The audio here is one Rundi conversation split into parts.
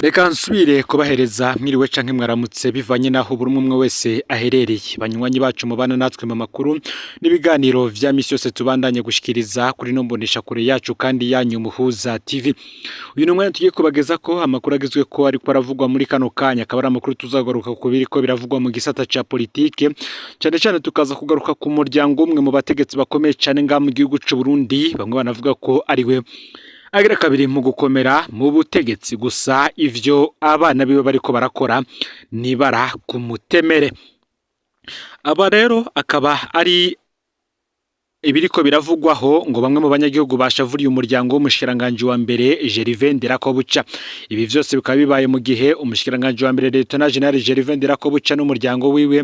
Reka nsubire kubahereza mwiriwe canke mwaramutse bivanye naho buri umwe wese aherereye banywanyi bacu mubana natwe mu makuru n'ibiganiro vya misi yose tubandanye gushikiriza kuri no mbonesha kure yacu kandi yanyu Muhuza TV. Uyu numwe tugiye kubageza ko amakuru agizwe ko ariko aravugwa muri kano kanya akaba ari amakuru tuzagaruka ku biriko biravugwa mu gisata ca politike cyane tukaza kugaruka ku muryango umwe mu bategetsi bakomeye cyane nga mu gihugu c'u Burundi bamwe banavuga ko ariwe agira kabiri mu gukomera mu butegetsi gusa ivyo abana biwe bariko barakora nibara ku mutemere. Aba rero akaba ari ibiriko biravugwaho ngo bamwe mu banyagihugu bashavuriye umuryango w'umushikiranganje wa mbere Gervais Ndirakobuca. Ibi vyose bikaba bibaye mu gihe umushikiranganje wa mbere Lieutenant General Gervais Ndirakobuca n'umuryango wiwe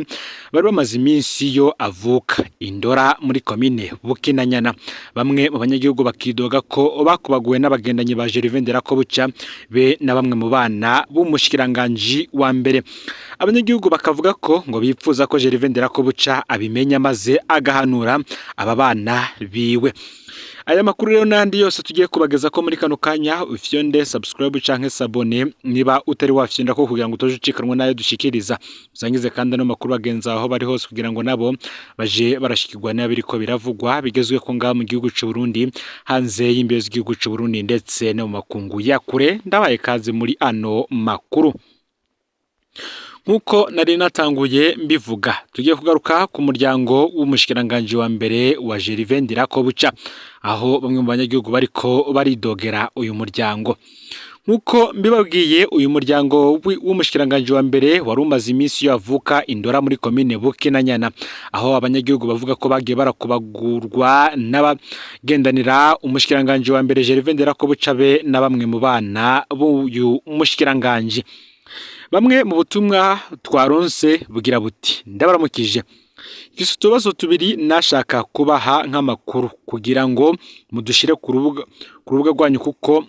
bari bamaze iminsi yo avuka Indora muri commune Bukinanyana. Bamwe mu banyagihugu bakidoga ko bakubaguwe n'abagendanyi ba Gervais Ndirakobuca be na bamwe mu bana b'umushikiranganje wa mbere. Abanyagihugu bakavuga ko ngo bipfuza ko Gervais Ndirakobuca abimenya maze agahanura aba bana biwe. Aya makuru rero nandi yose tugiye kubageza ko muri kano kanya ufyonde subscribe canke sabone niba utari wafyonda ko kugira ngo utoje ucikanwa nayo dushikiriza usangize kandi no makuru bagenza aho bari hose kugira ngo nabo baje barashikirwa n'abiriko biravugwa bigezwe ko ngaha mu gihugu c'u Burundi hanze y'imbibe z'igihugu c'u Burundi ndetse no mu makungu ya kure. Ndabaye kaze muri ano makuru. Nkuko nari natanguye mbivuga tugiye kugaruka ku muryango w'umushikiranganje wa mbere wa Gervais Ndirakobuca aho bamwe mu banyagihugu bariko baridogera uyu muryango. Nkuko mbibabwiye uyu muryango w'umushikiranganje wa mbere wari umaze iminsi yo avuka Indora muri commune Bukinanyana aho abanyagihugu bavuga ko bagiye barakubagurwa n'abagendanira umushikiranganje wa mbere Gervais Ndirakobuca be na bamwe mu bana b'uyu mushikiranganje. Bamwe mu butumwa twaronse bugira buti ndabaramukije ifise utubazo tubiri nashaka kubaha nk'amakuru kugira ngo mudushire ku rubuga rwanyu kuko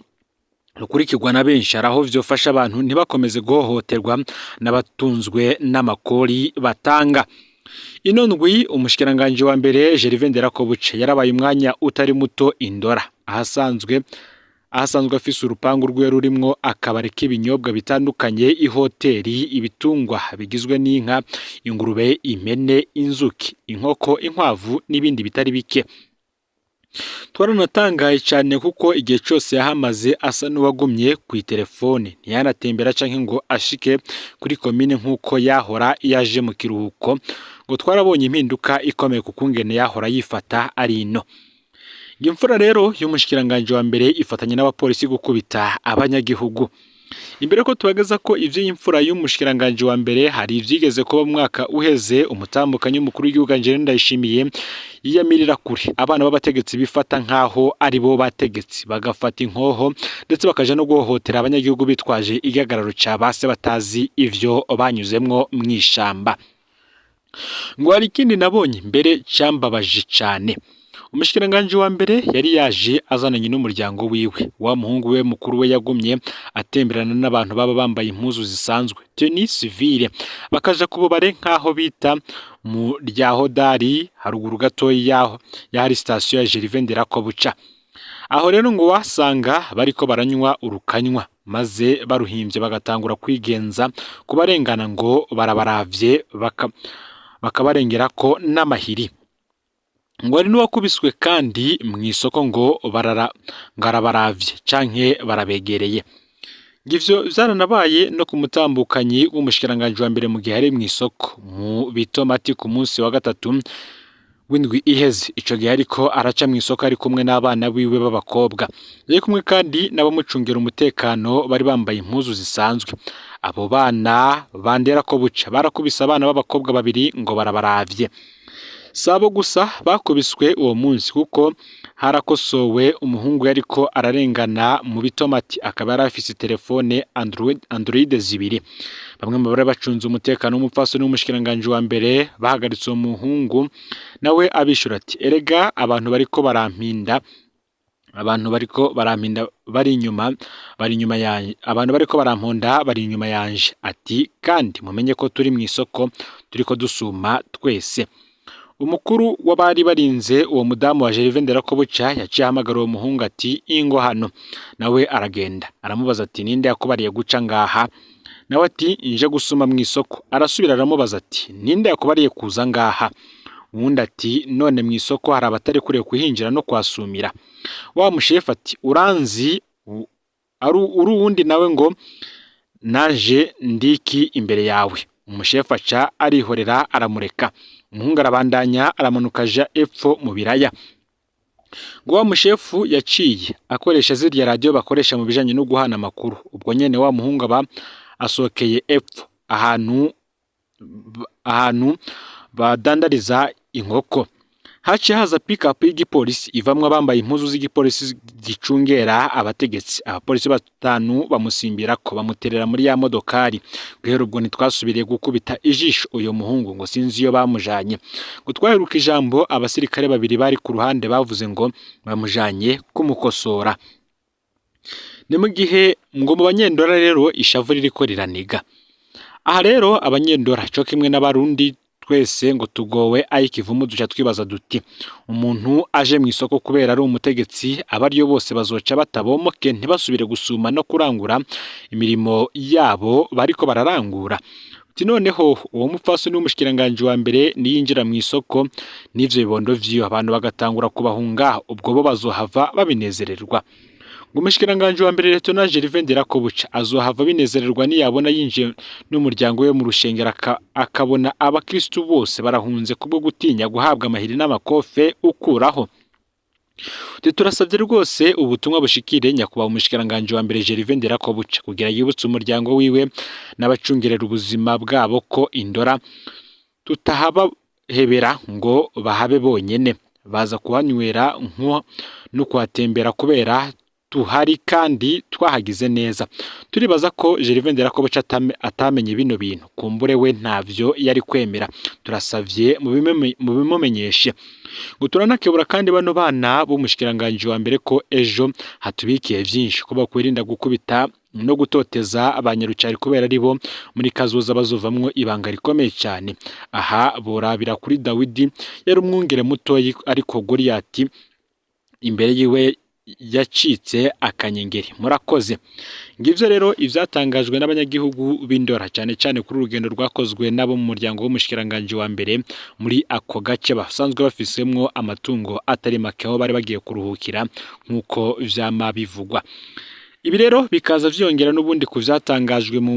rukurikirwa na benshi araho vyofasha abantu ntibakomeze guhohoterwa n'abatunzwe n'amakori batanga. Ino ndwi umushikiranganje wa mbere Gervais Ndirakobuca yarabaye umwanya utari muto Indora ahasanzwe afise urupangu rwe rurimwo akabare k'ibinyobwa bitandukanye, ihoteli, ibitungwa bigizwe n'inka, ingurube, impene, inzuki, inkoko, inkwavu n'ibindi bitari bike. Twaranatangaye cyane kuko igihe cyose yahamaze asa n'uwagumye ku telefone ntiyanatembera canke ngo ashike kuri commune nkuko yahora yaje mu kiruhuko ngo twarabonye impinduka ikomeye kukungene yahora yifata ari ino. Imfura rero y'umushikiranganje wa mbere ifatanye n'abapolisi gukubita abanyagihugu. Imbere ko tubageza ko ivyo imfura y'umushikiranganje wa mbere hari ivyigeze kuba mu mwaka uheze umutambukanyi mukuru w'igihugu Angela Ndayishimiye yiyamirira kure abana b'abategetsi bifata nkaho ari bo bategetsi bagafata inkoho ndetse bakaja no guhohotera abanyagihugu bitwaje igagararo ca base batazi ivyo banyuzemwo mwishamba. Ngo hari ikindi nabonye mbere cambabaje cane. Umushikiranganje wa mbere yari yaje azananye n'umuryango wiwe wa muhungu we mukuru we yagumye atemberana n'abantu baba bambaye impuzu zisanzwe tenue civile bakaja kububare nkaho bita mu ryahodari haruguru gatoyi yaho yari station ya Gervais Ndirakobuca. Aho rero ngo wasanga bariko baranywa urukanywa maze baruhimbye bagatangura kwigenza kubarengana ngo barabaravye bakabarengera ko n'amahiri. Ngo ari n'uwakubiswe kandi mu isoko ngo ngarabaravye canke barabegereye. Givyo zaranabaye no ku mutambukanyi w'umushikiranganje wa mbere mu gihe ari mu isoko mu bitomati ku munsi wa gatatu w'indwi iheze. Ico gihe ariko araca mu isoko ari kumwe n'abana biwe b'abakobwa yari kumwe kandi n'abamucungera umutekano bari bambaye impuzu zisanzwe. Abo bana Ndirakobuca barakubise abana b'abakobwa babiri ngo barabaravye. Sabo gusa bakubiswe uwo munsi kuko harakosowe umuhungu yariko ararengana mu bitomati akaba yarafise telefone Android zibiri. Bamwe mu bari bacunze umutekano w'umupfaso n'umushikiranganje wa mbere bahagaritse uwo muhungu nawe abishura ati erega abantu bariko barampinda bari inyuma yanje abantu bariko baramponda bari inyuma yanje ati kandi mumenye ko turi mu isoko turiko dusuma twese. umukuru w'abari barinze uwo mudamu wa Gervais Nderakobuca yaciye ahamagara uwo muhungu ati ingo hano, nawe aragenda aramubaza ati ninde yakubariye guca ngaha, nawe ati nje gusuma mu isoko. Arasubira aramubaza ati ninde yakubariye kuza ngaha, uwundi ati none mu isoko hari abatari kure kuhinjira no kwasumira. Wa mushefu ati uranzi uri uwundi, nawe ngo naje ndiki imbere yawe. Umushefu aca arihorera aramureka, umuhungu arabandanya aramanuka aja epfo mu biraya. Ngo wa mushefu yaciye akoresha ziriya radio bakoresha mu bijanye no guhana amakuru. Ubwo nyene wa muhungu aba asokeye epfo ahantu badandariza inkoko. Haciye haza pick-up y'igipolisi ivamwe bambaye impuzu z'igipolisi gicungera abategetsi. Abapolisi batanu bamusimbira ko bamuterera muri ya modokari. Guhera ubwo ntitwasubiriye gukubita ijisho uyo muhungu, ngo sinzi iyo bamujanye. Ngo twaheruka ijambo abasirikare babiri bari ku ruhande bavuze ngo bamujanye kumukosora. Ni mu gihe ngo mu banyendora rero ishavu ririko riraniga. Aha rero abanyendora cyo kimwe n'abarundi twese ngo tugowe ayikivumu duca twibaza duti umuntu aje mu isoko kubera ari umutegetsi abaryo bose bazoca batabomoke ntibasubire gusuma no kurangura imirimo yabo bariko bararangura. Uti noneho uwo mupfaso ni umushikiranganje wa mbere niyinjira mu isoko n'ivyo bibondo vyiyo abantu bagatangura kubahunga, ubwo bo bazohava babinezererwa. Umushikiranganje wa mbere Lt Gervais Nderakobuca azohava binezererwa niyabona yinjiye n'umuryango we mu rushengero akabona abakristo bose barahunze kubwo gutinya guhabwa amahiri n'amakofe ukuraho. Turasabye rwose ubutumwa bushikire nyakuba umushikiranganje wa mbere Gervais Nderakobuca kugira yibutse umuryango wiwe n'abacungerera ubuzima bwabo ko indora tutahabahebera ngo bahabe bonyene, baza kuhanywera no kuhatembera kubera tuhari kandi twahagize neza. Turibaza ko Gervais Nderakobuca atamenye bino bintu, kumbure we ntavyo yari kwemera. Turasavye mu bimumenyeshe. Ngo turanakebura kandi bano bana b'umushikiranganje wa mbere ko ejo hatubikiye vyinshi, ko bakwirinda gukubita no gutoteza abanyarucari kubera aribo muri kazoza bazovamwo ibanga rikomeye cyane. Aha borabira kuri Dawidi yari umwungere mutoyi ariko Goliyati imbere yiwe yacitse akanyengeri. Murakoze. Ngivyo rero ivyatangajwe n'abanyagihugu b'indora cyane cyane kuri urugendo rwakozwe nabo mu muryango w'umushikiranganje wa mbere muri ako gace basanzwe bafisemwo amatungo atari make aho bari bagiye kuruhukira nkuko vyama bivugwa. Ibi rero bikaza vyongera n'ubundi kuvyatangajwe mu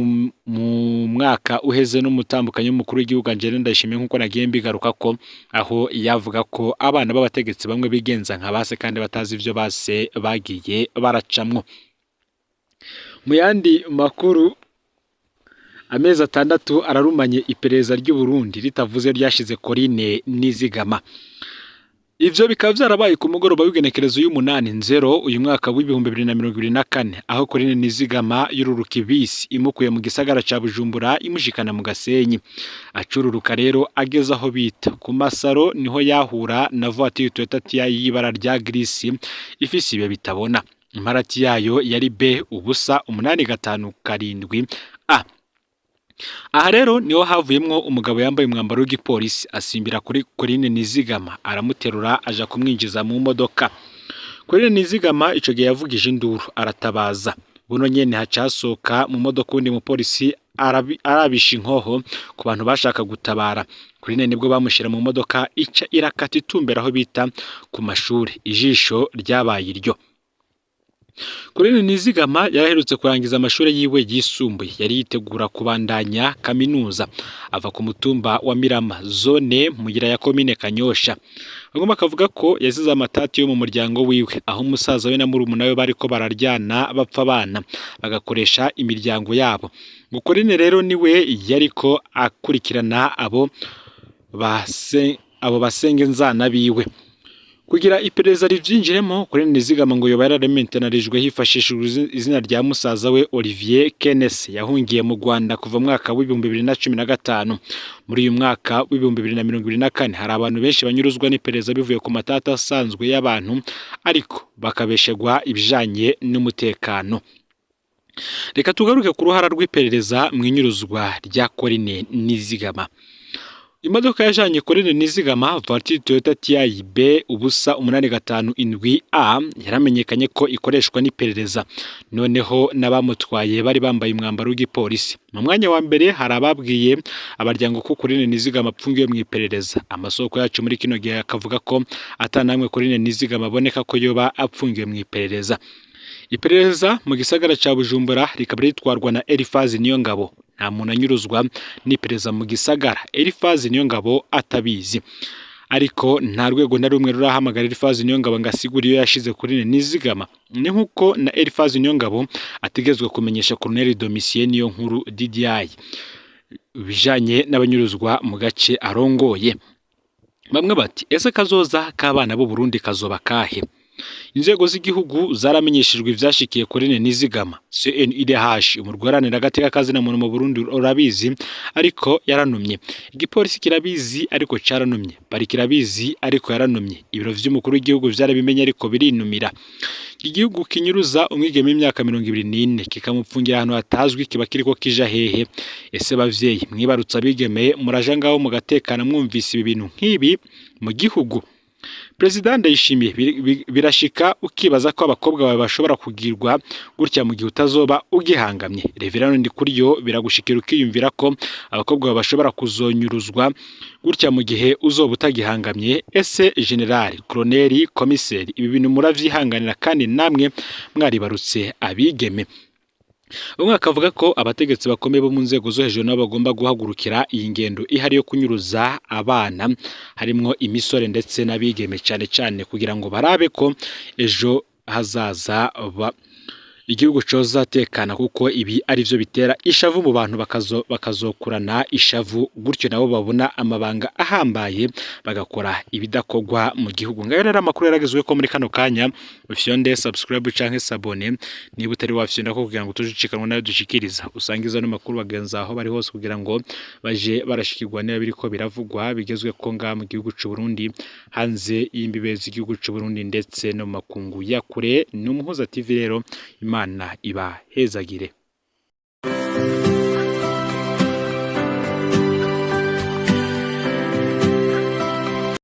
mwaka uheze n'umutambukanyi w'umukuru w'igihugu Angela Ndayishimiye nkuko nagiye mbigaruka ko aho yavuga ko abana b'abategetsi bamwe bigenza nka base kandi batazi ivyo base bagiye baracamwo. Mu yandi makuru, amezi 6 ararumanye iperereza ry'u Burundi ritavuze ryashize Corinne Nizigama. Ivyo bikaba vyarabaye ku mugoroba w'igenekerezo y'umunani-0 uyu mwaka w'2024 aho Corinne Nizigama yururuka ibisi imukuye mu gisagara ca Bujumbura imushikana mu Gasenyi. Acururuka rero ageze aho bita ku Masaro niho yahura na voiture Toyota y'ibara rya grisi ifise ibe bitabona. Imparati yayo yari B ubusa 857 A. Aha rero niho havuyemwo umugabo yambaye umwambaro w'igipolisi asimbira kuri Corinne Nizigama aramuterura aja kumwinjiza mu modoka. Corinne Nizigama ico gihe yavugije induru aratabaza. Buno nyene hacasoka mu modoka undi mu polisi arabisha inkoho ku bantu bashaka gutabara. Corinne nibwo bamushira mu modoka ica irakata itumbera aho bita ku mashuri. Ijisho ryabaye iryo. Corinne Nizigama yaraherutse kurangiza amashuri yiwe yisumbuye, yari yitegura kubandanya kaminuza. Ava ku mutumba wa Mirama zone mugira ya komine Kanyosha. Bagomba kavuga ko yasize amatati yo mu muryango wiwe aho umusaza we na murumuna we bariko bararyana bapfa abana bagakoresha imiryango yabo. Ngo Corinne rero niwe yariko akurikirana abo basenge nzana biwe. Kugira iperereza rivyinjiremo Corinne Nizigama ngo yoba yararementenarijwe hifashishijwe izina rya musaza we Olivier Kenneth yahungiye mu Rwanda kuva mwaka w'2015. Muri uyu mwaka w'2024 hari abantu benshi banyuruzwa n'iperereza bivuye ku matata asanzwe y'abantu ariko bakabeshegwa ibijanye n'umutekano. Reka tugaruke ku ruhara rw'iperereza mwinyuruzwa rya Corinne Nizigama. Imodoka yajanye Corinne Nizigama voiture Toyota TIB ubusa 857A yaramenyekanye ko ikoreshwa n'iperereza, noneho n'abamutwaye bari bambaye umwambaro w'igipolisi. Mu mwanya wa mbere hari ababwiye abaryango ko Corinne Nizigama apfungiwe mu iperereza. Amasoko yacu muri kino gihe akavuga ko atanamwe Corinne Nizigama aboneka ko yoba apfungiwe mu iperereza. Iperereza mu gisagara ca Bujumbura rikaba ritwarwa na Elifazi Niyongabo. Nta muntu anyuruzwa n'iperereza mu gisagara Elifazi Niyongabo atabizi, ariko nta rwego na rumwe rurahamagara Elifazi Niyongabo ngo asigure iyo yashize Corinne Nizigama. Ni nkuko na Elifazi Niyongabo ategezwe kumenyesha Colonel Domitien Niyonkuru DDI bijanye n'abanyuruzwa mu gace arongoye. Bamwe bati ese kazoza k'abana b'u Burundi kazoba kahe? Inzego z'igihugu zaramenyeshejwe ivyashikiye Corinne Nizigama. CNIDH umurwaranira agateka kazina muntu mu Burundi urabizi ariko yaranumye. Igipolisi kirabizi ariko caranumye. Bari kirabizi ariko yaranumye. Ibiro vy'umukuru w'igihugu vyarabimenye ariko birinumira. Igihugu kinyuruza umwigeme imyaka 24 kikamupfungira ahantu hatazwi kiba kiriko kija hehe? Ese bavyeyi mwibarutsa abigeme muraja ngaho mugatekana mwumvise ibi bintu nk'ibi mu gihugu? President Ndayishimiye birashika ukibaza ko abakobwa bawe bashobora kugirwa gutya mu gihe utazoba ugihangamye. Reverano Ndikuriyo biragushikira ukiyumvira ko abakobwa bawe bashobora kuzonyuruzwa gutya mu gihe uzoba utagihangamye. Ese General, Colonel, Komiseri ibi bintu muravyihanganira kandi namwe mwaribarutse abigeme? Umwe akavuga ko abategetsi bakomeye bo mu nzego zo hejuru nabo bagomba guhagurukira iyi ngendo ihari yo kunyuruza abana harimo imisore ndetse n'abigeme cyane kugira ngo barabe ko ejo hazaza igihugu cozatekana, kuko ibi ari byo bitera ishavu mu bantu bakazokurana ishavu gutyo nabo babona amabanga ahambaye bagakora ibidakogwa mu gihugu. Ngayo rero amakuru yaragezwe ko muri kano kanya ufyonde subscribe canke sabone niba utari wafyonda ko kugira ngo tujikanwa nayo dushikiriza usangiza no makuru bagenza aho bari hose kugira ngo baje barashikirwa niba biriko biravugwa bigezwe ko nga mu gihugu c'u Burundi hanze y'imbibe z'igihugu c'u Burundi ndetse no makungu ya kure. N'umuhoza TV rero Imana ibahezagire.